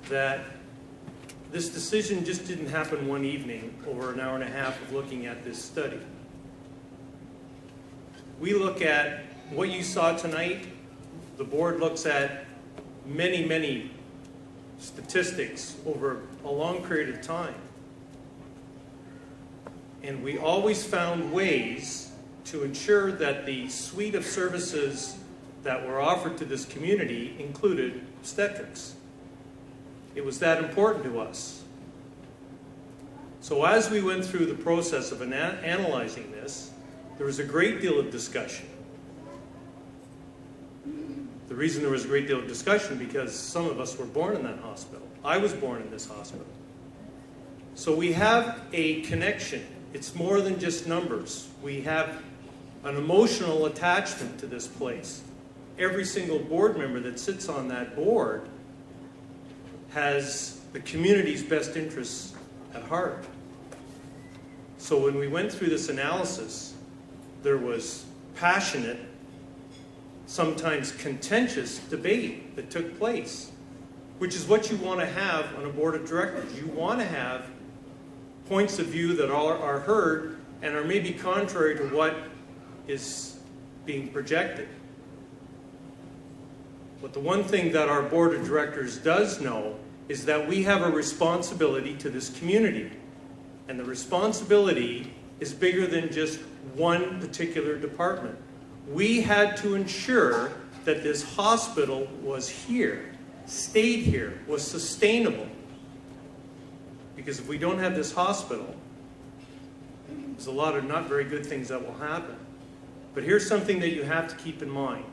that this decision just didn't happen one evening over an hour and a half of looking at this study. We look at what you saw tonight. The board looks at many, many statistics over a long period of time. And we always found ways to ensure that the suite of services that were offered to this community included obstetrics. It was that important to us. So as we went through the process of analyzing this, there was a great deal of discussion. The reason there was a great deal of discussion because some of us were born in that hospital. I was born in this hospital. So we have a connection. It's more than just numbers. We have an emotional attachment to this place. Every single board member that sits on that board has the community's best interests at heart. So when we went through this analysis, there was passionate, sometimes contentious debate that took place, which is what you want to have on a board of directors. You want to have points of view that are heard and are maybe contrary to what is being projected. But the one thing that our board of directors does know is that we have a responsibility to this community. And the responsibility is bigger than just one particular department. We had to ensure that this hospital was here, stayed here, was sustainable. Because if we don't have this hospital, there's a lot of not very good things that will happen. But here's something that you have to keep in mind.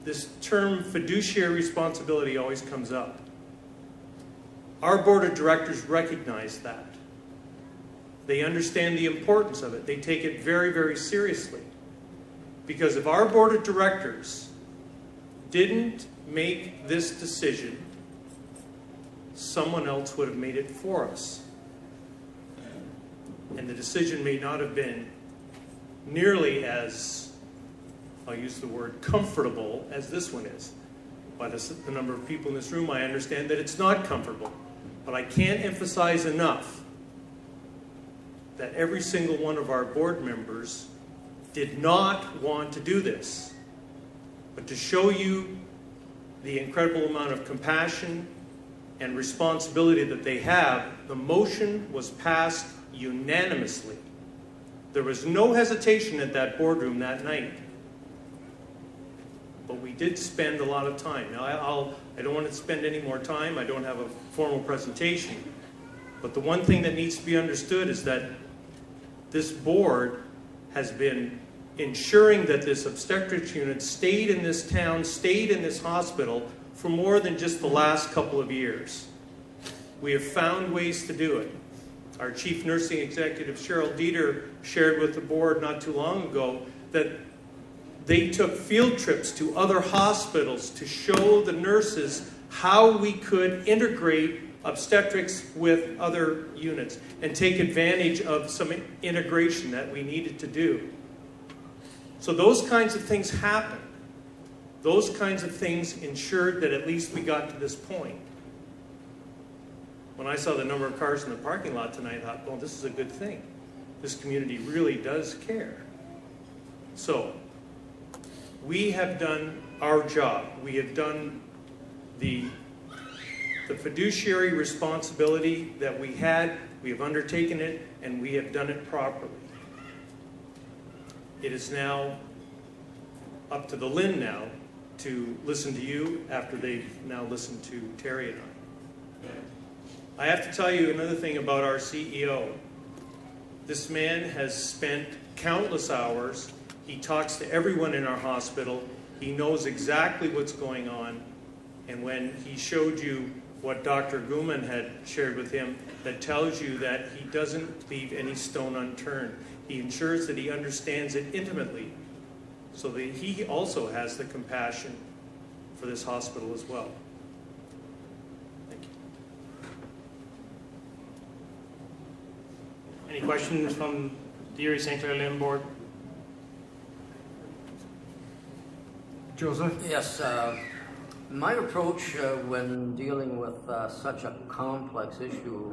This term fiduciary responsibility always comes up. Our board of directors recognize that. They understand the importance of it. They take it very, very seriously. Because if our board of directors didn't make this decision, someone else would have made it for us. And the decision may not have been nearly as, I'll use the word, comfortable as this one is. By the number of people in this room, I understand that it's not comfortable. But I can't emphasize enough that every single one of our board members did not want to do this. But to show you the incredible amount of compassion and responsibility that they have, the motion was passed unanimously. There was no hesitation at that boardroom that night. But we did spend a lot of time. Now, I don't want to spend any more time. I don't have a formal presentation. But the one thing that needs to be understood is that this board has been ensuring that this obstetrics unit stayed in this town, stayed in this hospital for more than just the last couple of years. We have found ways to do it. Our chief nursing executive, Cheryl Dieter, shared with the board not too long ago that they took field trips to other hospitals to show the nurses how we could integrate obstetrics with other units and take advantage of some integration that we needed to do. So those kinds of things happened. Those kinds of things ensured that at least we got to this point. When I saw the number of cars in the parking lot tonight, I thought, well, this is a good thing. This community really does care. So, we have done our job. We have done the fiduciary responsibility that we had. We have undertaken it, and we have done it properly. It is now up to the LHIN now to listen to you after they've now listened to Terry and I have to tell you another thing about our CEO. This man has spent countless hours. He talks to everyone in our hospital. He knows exactly what's going on. And when he showed you what Dr. Guman had shared with him, that tells you that he doesn't leave any stone unturned. He ensures that he understands it intimately, so that he also has the compassion for this hospital as well. Thank you. Any questions from the Erie St. Clair LHIN board? Joseph? Yes, My approach when dealing with such a complex issue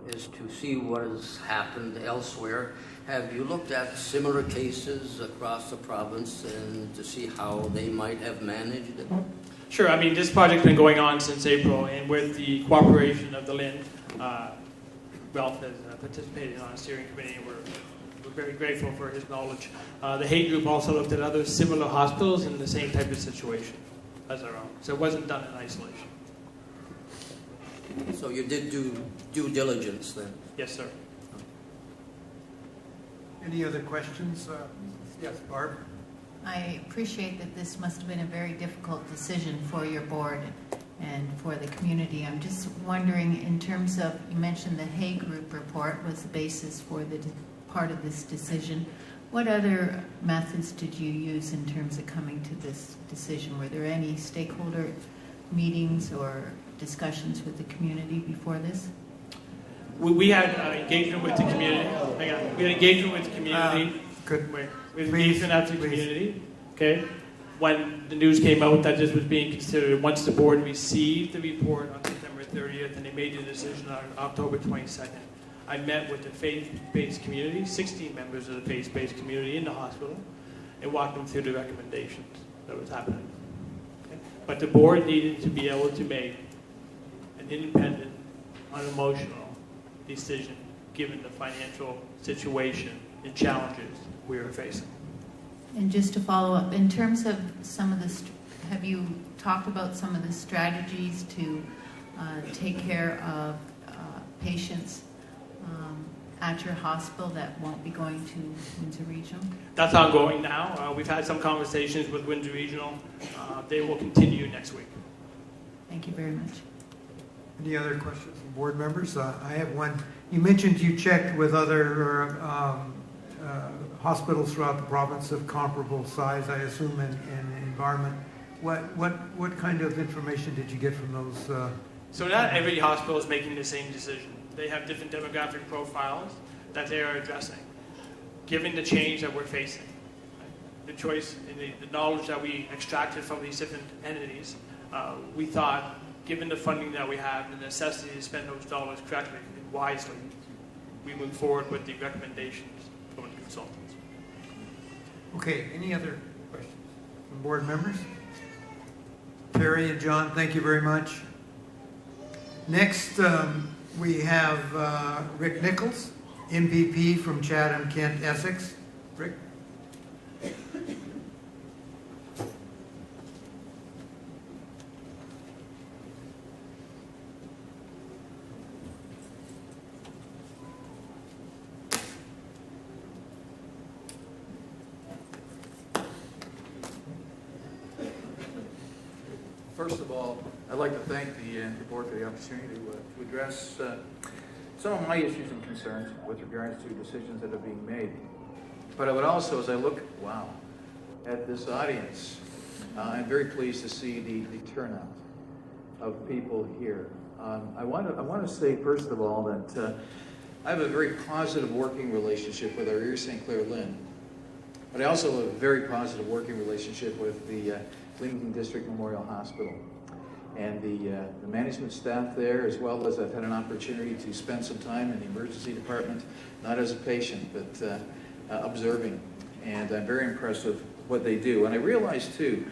is to see what has happened elsewhere. Have you looked at similar cases across the province and to see how they might have managed it? Sure. I mean, this project's been going on since April, and with the cooperation of the LHIN, Ralph has participated on a steering committee, and we're very grateful for his knowledge. The Hay Group also looked at other similar hospitals in the same type of situation as our own. So it wasn't done in isolation. So you did do due diligence then? Yes, sir. Any other questions? Yes, Barb? I appreciate that this must have been a very difficult decision for your board and for the community. I'm just wondering, in terms of, you mentioned the Hay Group report was the basis for the part of this decision. What other methods did you use in terms of coming to this decision? Were there any stakeholder meetings or discussions with the community before this? We had engagement with the community. Hang on. We had engagement with the community. We had engagement out to the community. Okay. When the news came out that this was being considered, once the board received the report on September 30th and they made the decision on October 22nd, I met with the faith-based community, 16 members of the faith-based community in the hospital, and walked them through the recommendations that was happening. Okay? But the board needed to be able to make an independent, unemotional decision given the financial situation and challenges we were facing. And just to follow up, in terms of some of the, have you talked about some of the strategies to take care of patients at your hospital that won't be going to Windsor Regional? That's ongoing now. We've had some conversations with Windsor Regional. They will continue next week. Thank you very much. Any other questions from board members? I have one. You mentioned you checked with other hospitals throughout the province of comparable size, I assume, and environment. What kind of information did you get from those? So not every hospital is making the same decision. They have different demographic profiles that they are addressing. Given the change that we're facing, the choice and the knowledge that we extracted from these different entities, we thought, given the funding that we have, the necessity to spend those dollars correctly and wisely, we move forward with the recommendations from the consultants. Okay, any other questions from board members? Terry and John, thank you very much. Next, we have Rick Nichols, MPP from Chatham, Kent, Essex. Rick? First of all, I'd like to thank the board for the opportunity to address some of my issues and concerns with regards to decisions that are being made. But I would also, as I look, at this audience, I'm very pleased to see the turnout of people here. I want to say, first of all, that I have a very positive working relationship with our Erie St. Clair LHIN, but I also have a very positive working relationship with the Leamington District Memorial Hospital and the management staff there, as well as I've had an opportunity to spend some time in the emergency department, not as a patient, but observing. And I'm very impressed with what they do. And I realize, too,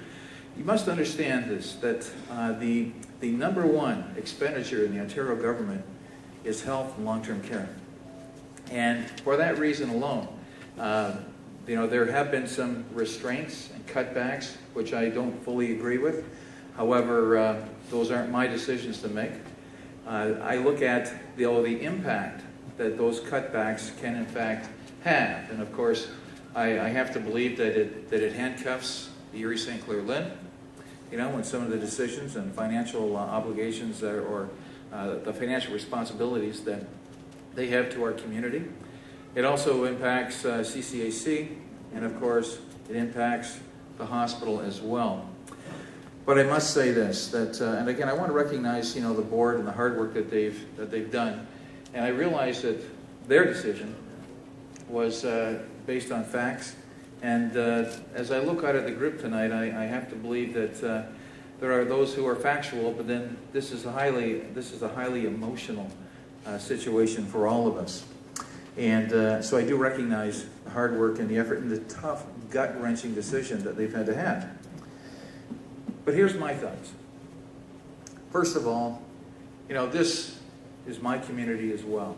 you must understand this, that the number one expenditure in the Ontario government is health and long-term care. And for that reason alone, there have been some restraints and cutbacks, which I don't fully agree with. However, those aren't my decisions to make. I look at the impact that those cutbacks can in fact have. And of course, I have to believe that it handcuffs the Erie St. Clair LHIN, when some of the decisions and financial obligations or the financial responsibilities that they have to our community. It also impacts CCAC, and of course, it impacts the hospital as well. But I must say this, that, and again, I want to recognize, the board and the hard work that they've done. And I realize that their decision was based on facts. And as I look out at the group tonight, I have to believe that there are those who are factual, but then this is a highly emotional situation for all of us. And so I do recognize the hard work and the effort and the tough, gut-wrenching decision that they've had to have. But here's my thoughts. First of all, this is my community as well.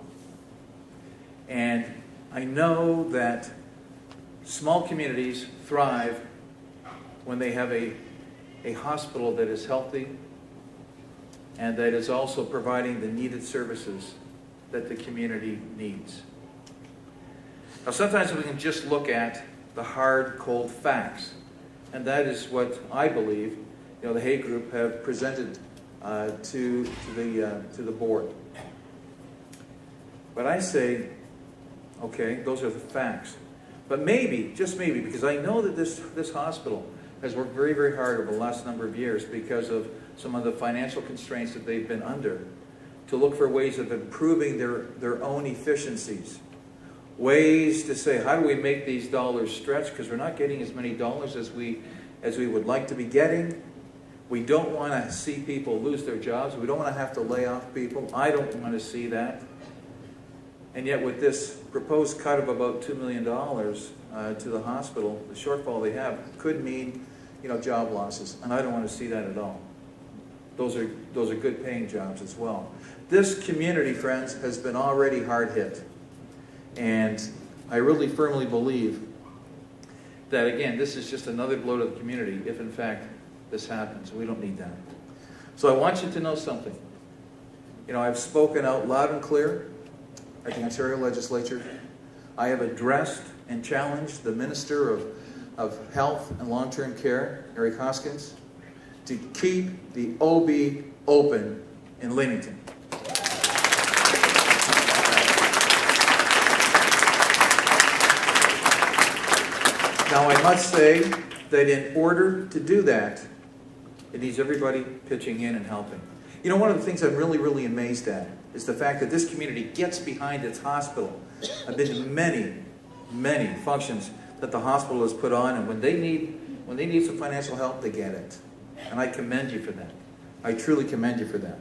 And I know that small communities thrive when they have a hospital that is healthy and that is also providing the needed services that the community needs. Now, sometimes we can just look at the hard, cold facts, and that is what I believe the Hay Group have presented to the board. But I say, okay, those are the facts. But maybe, just maybe, because I know that this hospital has worked very, very hard over the last number of years because of some of the financial constraints that they've been under, to look for ways of improving their own efficiencies. Ways to say, how do we make these dollars stretch? Because we're not getting as many dollars as we would like to be getting. We don't want to see people lose their jobs. We don't want to have to lay off people. I don't want to see that. And yet with this proposed cut of about $2 million to the hospital, the shortfall they have could mean job losses. And I don't want to see that at all. Those are good paying jobs as well. This community, friends, has been already hard hit. And I really firmly believe that, again, this is just another blow to the community if, in fact, this happens. We don't need that. So I want you to know something. I've spoken out loud and clear at the Ontario Legislature. I have addressed and challenged the Minister of Health and Long-Term Care, Erie Hoskins, to keep the OB open in Leamington. Now, I must say that in order to do that, it needs everybody pitching in and helping. One of the things I'm really, really amazed at is the fact that this community gets behind its hospital. I've been to many, many functions that the hospital has put on, and when they need some financial help, they get it. And I commend you for that. I truly commend you for that.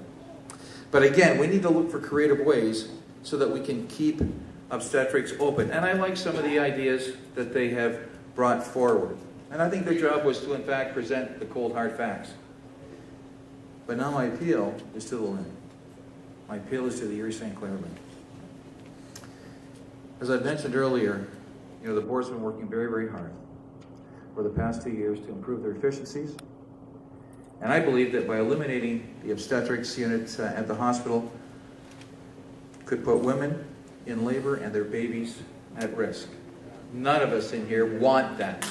But again, we need to look for creative ways so that we can keep obstetrics open. And I like some of the ideas that they have brought forward. And I think their job was to, in fact, present the cold, hard facts. But now my appeal is to the LHIN. My appeal is to the Erie St. Clair LHIN. As I mentioned earlier, the board's been working very, very hard for the past 2 years to improve their efficiencies. And I believe that by eliminating the obstetrics unit at the hospital could put women in labor and their babies at risk. None of us in here want that.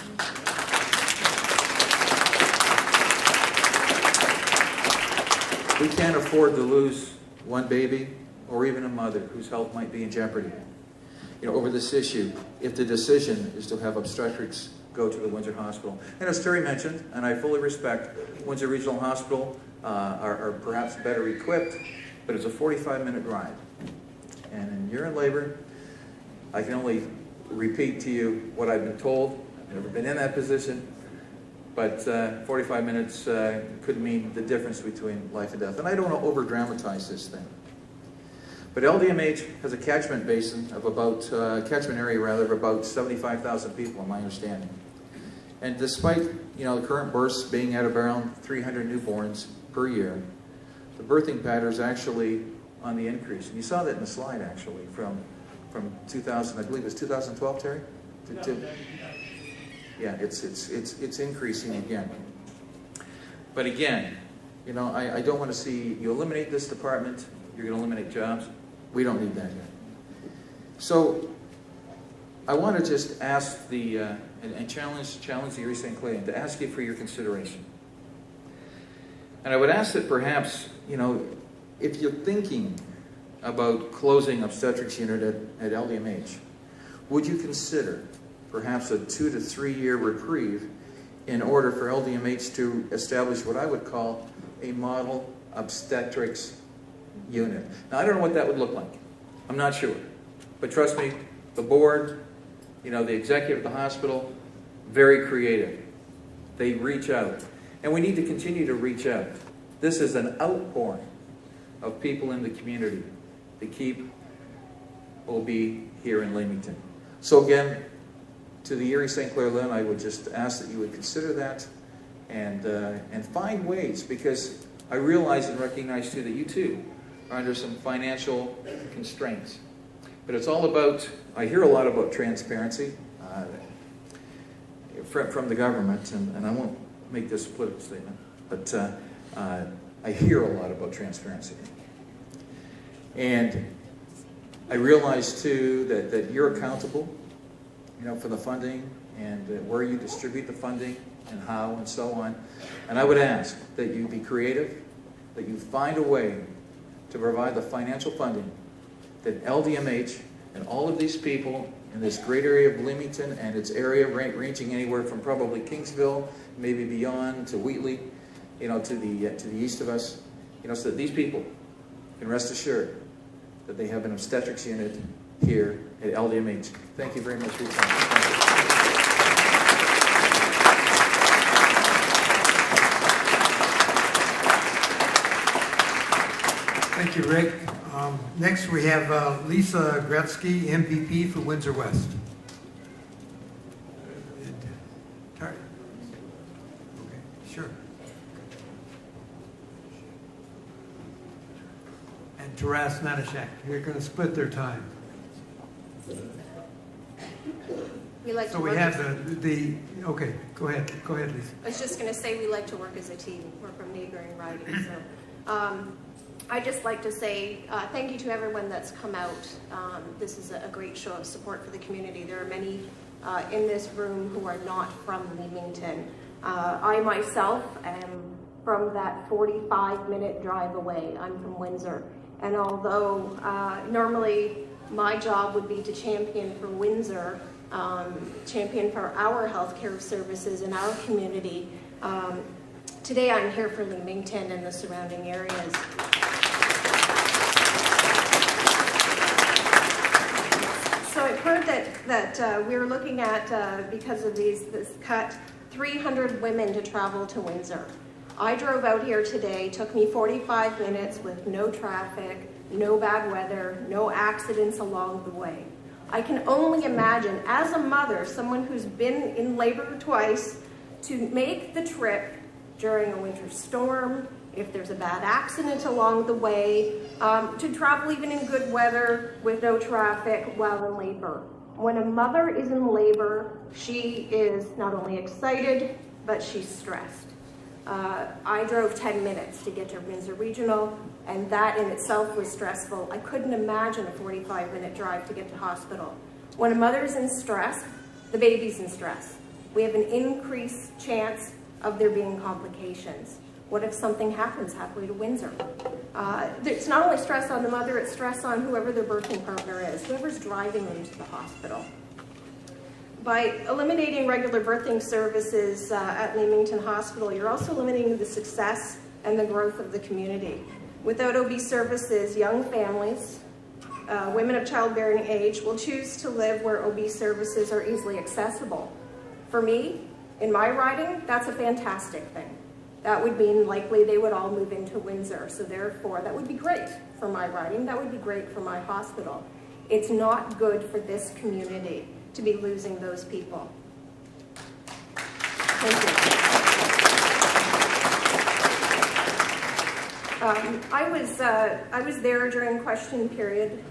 We can't afford to lose one baby or even a mother whose health might be in jeopardy over this issue if the decision is to have obstetrics go to the Windsor Hospital. And as Terry mentioned, and I fully respect, Windsor Regional Hospital are perhaps better equipped, but it's a 45-minute drive. And when you're in labor, I can only repeat to you what I've been told. I've never been in that position, but 45 minutes could mean the difference between life and death. And I don't want to over-dramatize this thing. But LDMH has a catchment basin of about, catchment area rather, of about 75,000 people, in my understanding. And despite, the current births being at around 300 newborns per year, the birthing pattern is actually on the increase. And you saw that in the slide, actually, from 2000, I believe it was 2012, Terry? Yeah, it's increasing again. But again, I don't want to see you eliminate this department. You're going to eliminate jobs. We don't need that yet. So I want to just ask and challenge the Erie St. Clair to ask you for your consideration. And I would ask that perhaps, if you're thinking about closing obstetrics unit at LDMH, would you consider perhaps a 2 to 3 year reprieve in order for LDMH to establish what I would call a model obstetrics unit? Now, I don't know what that would look like. I'm not sure. But trust me, the board, the executive of the hospital, very creative. They reach out. And we need to continue to reach out. This is an outpouring of people in the community to keep OB here in Leamington. So again, to the Erie St. Clair LHIN, I would just ask that you would consider that and find ways, because I realize and recognize too that you too are under some financial constraints. But it's all about, I hear a lot about transparency from the government, and I won't make this a political statement, but I hear a lot about transparency. And I realize too that you're accountable, for the funding and where you distribute the funding and how and so on. And I would ask that you be creative, that you find a way to provide the financial funding that LDMH and all of these people in this great area of Leamington and its area ranging anywhere from probably Kingsville, maybe beyond to Wheatley, to the east of us, so that these people can rest assured that they have an obstetrics unit here at LDMH. Thank you very much for your time. Thank you, Rick. Next, we have Lisa Gretzky, MPP for Windsor West. Okay, sure. And Taras Natashak. You're going to split their time. We like So to we work have okay, go ahead, Lisa. I was just going to say we like to work as a team. We're from neighboring ridings. So I'd just like to say thank you to everyone that's come out. This is a great show of support for the community. There are many in this room who are not from Leamington. I myself am from that 45-minute drive away. I'm from Windsor. And although normally my job would be to champion for Windsor, champion for our healthcare services in our community, today I'm here for Leamington and the surrounding areas. So I've heard that we're looking at, because of this cut, 300 women to travel to Windsor. I drove out here today, took me 45 minutes with no traffic, no bad weather, no accidents along the way. I can only imagine, as a mother, someone who's been in labor twice, to make the trip during a winter storm, if there's a bad accident along the way, to travel even in good weather with no traffic while in labor. When a mother is in labor, she is not only excited, but she's stressed. I drove 10 minutes to get to Windsor Regional, and that in itself was stressful. I couldn't imagine a 45-minute drive to get to hospital. When a mother's in stress, the baby's in stress. We have an increased chance of there being complications. What if something happens halfway to Windsor? It's not only stress on the mother, it's stress on whoever their birthing partner is, whoever's driving them to the hospital. By eliminating regular birthing services at Leamington Hospital, you're also limiting the success and the growth of the community. Without OB services, young families, women of childbearing age will choose to live where OB services are easily accessible. For me, in my riding, that's a fantastic thing. That would mean likely they would all move into Windsor. So therefore, that would be great for my riding. That would be great for my hospital. It's not good for this community to be losing those people. Thank you. I was there during question period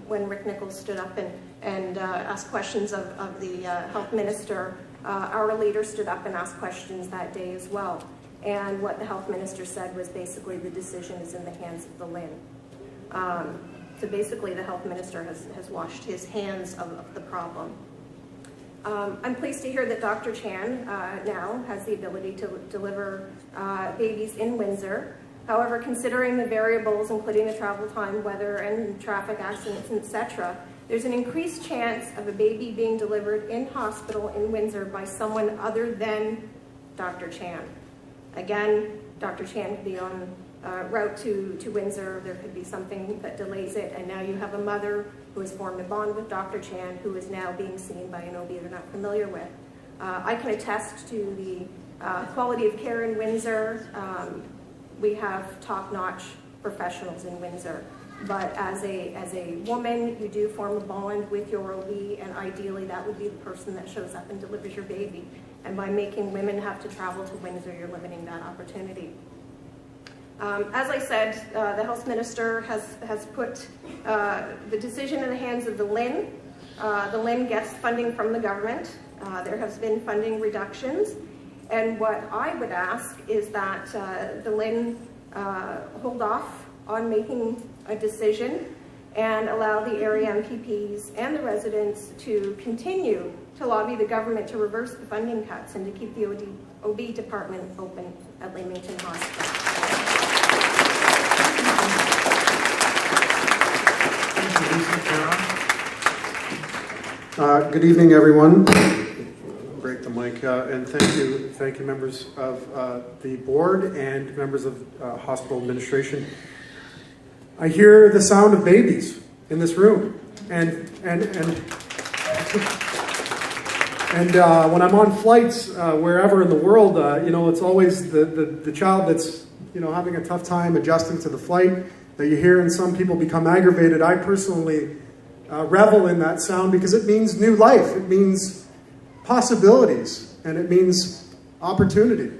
when Rick Nichols stood up and asked questions of the health minister. Our leader stood up and asked questions that day as well. And what the health minister said was basically the decision is in the hands of the LHIN. So basically the health minister has washed his hands of the problem. I'm pleased to hear that Dr. Chan now has the ability to deliver babies in Windsor. However, considering the variables, including the travel time, weather, and traffic accidents, etc., there's an increased chance of a baby being delivered in hospital in Windsor by someone other than Dr. Chan. Again, Dr. Chan could be on route to Windsor. There could be something that delays it, and now you have a mother who has formed a bond with Dr. Chan, who is now being seen by an OB they're not familiar with. I can attest to quality of care in Windsor. We have top-notch professionals in Windsor. But as a woman, you do form a bond with your OB, and ideally that would be the person that shows up and delivers your baby. And by making women have to travel to Windsor, you're limiting that opportunity. As I said, the health minister has put the decision in the hands of the LHIN. The LHIN gets funding from the government. There has been funding reductions. And what I would ask is that the LHIN hold off on making a decision and allow the area MPPs and the residents to continue to lobby the government to reverse the funding cuts and to keep the OB department open at Leamington Hospital. Good evening, everyone. Break the mic, and thank you, members of the board and members of hospital administration. I hear the sound of babies in this room, and when I'm on flights wherever in the world, it's always the child that's having a tough time adjusting to the flight that you hear, and some people become aggravated. I personally revel in that sound because it means new life, it means possibilities, and it means opportunity.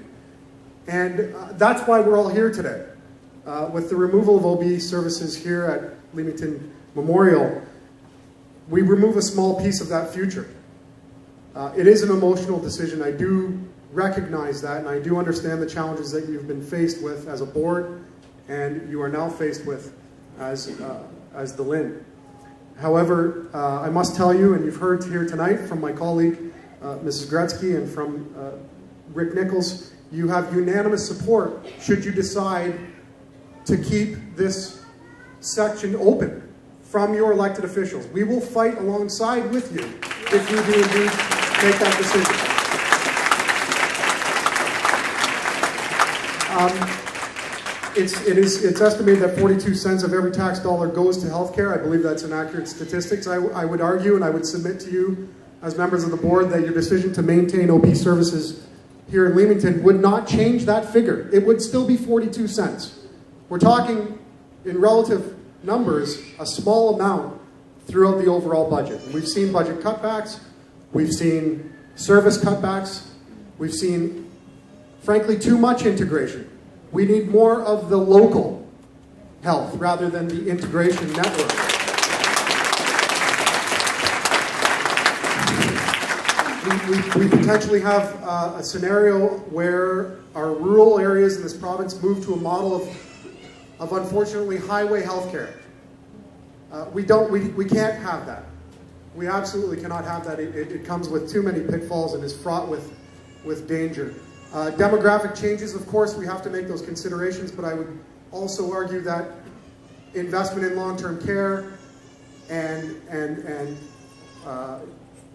And that's why we're all here today. With the removal of OB services here at Leamington Memorial, we remove a small piece of that future. It is an emotional decision. I do recognize that, and I do understand the challenges that you've been faced with as a board, and you are now faced with as the LHIN. However, I must tell you, and you've heard here tonight from my colleague, Mrs. Gretzky, and from Rick Nichols, you have unanimous support should you decide to keep this section open from your elected officials. We will fight alongside with you if you do indeed make that decision. It's estimated that 42 cents of every tax dollar goes to healthcare. I believe that's an accurate statistics. I would argue, and I would submit to you as members of the board, that your decision to maintain OB services here in Leamington would not change that figure. It would still be 42 cents. We're talking, in relative numbers, a small amount throughout the overall budget. We've seen budget cutbacks, we've seen service cutbacks, we've seen, frankly, too much integration. We need more of the local health rather than the integration network. We potentially have a scenario where our rural areas in this province move to a model of unfortunately highway healthcare. We can't have that. We absolutely cannot have that. It comes with too many pitfalls and is fraught with danger. Demographic changes, of course, we have to make those considerations, but I would also argue that investment in long-term care and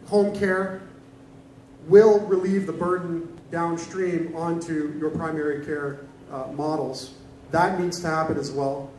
home care will relieve the burden downstream onto your primary care models. That needs to happen as well.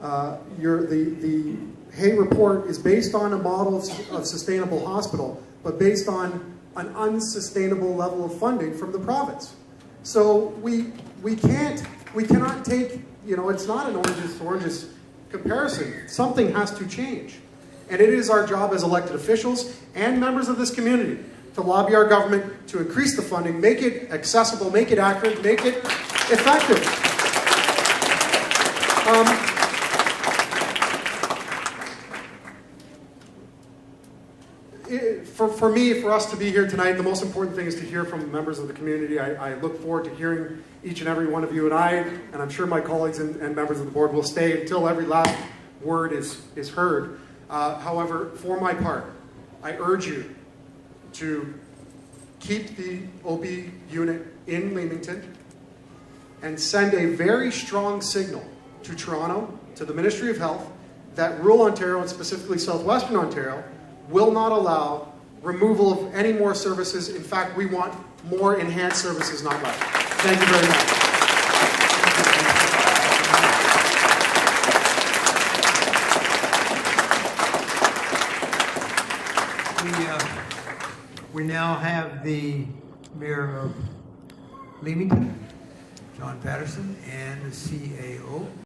The Hay report is based on a model of sustainable hospital, but based on an unsustainable level of funding from the province. So we cannot take, it's not an oranges to oranges comparison. Something has to change. And it is our job as elected officials and members of this community to lobby our government to increase the funding, make it accessible, make it accurate, make it effective. For me, for us to be here tonight, the most important thing is to hear from members of the community. I look forward to hearing each and every one of you, and I'm sure my colleagues and members of the board will stay until every last word is heard. However, for my part, I urge you to keep the OB unit in Leamington and send a very strong signal to Toronto, to the Ministry of Health, that rural Ontario, and specifically southwestern Ontario, will not allow removal of any more services. In fact, we want more enhanced services, not less. Thank you very much. We now have the Mayor of Leamington, John Patterson, and the CAO.